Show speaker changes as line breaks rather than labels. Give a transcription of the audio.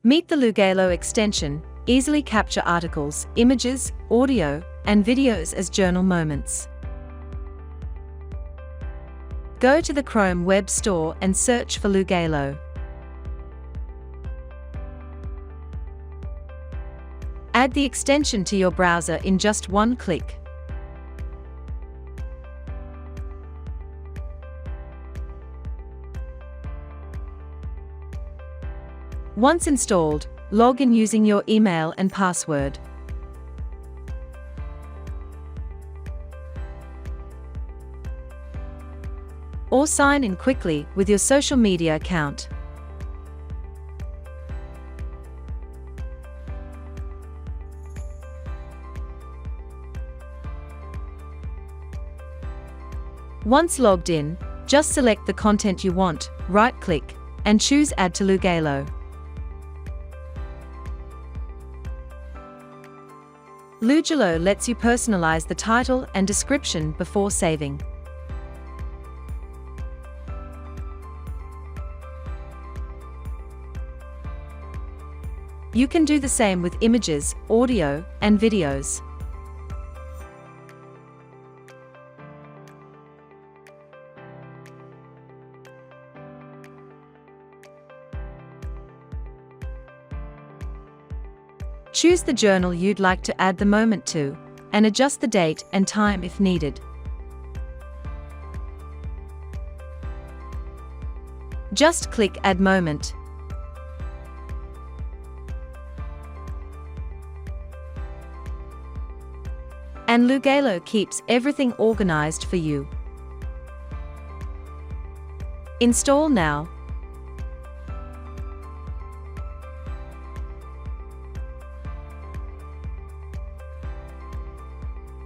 Meet the Lugelo extension, easily capture articles, images, audio, and videos as journal moments. Go to the Chrome Web Store and search for Lugelo. Add the extension to your browser in just one click. Once installed, log in using your email and password. Or sign in quickly with your social media account. Once logged in, just select the content you want, right-click, and choose Add to Lugelo. Lugelo lets you personalize the title and description before saving. You can do the same with images, audio, and videos. Choose the journal you'd like to add the moment to, and adjust the date and time if needed. Just click Add Moment. And Lugelo keeps everything organized for you. Install now,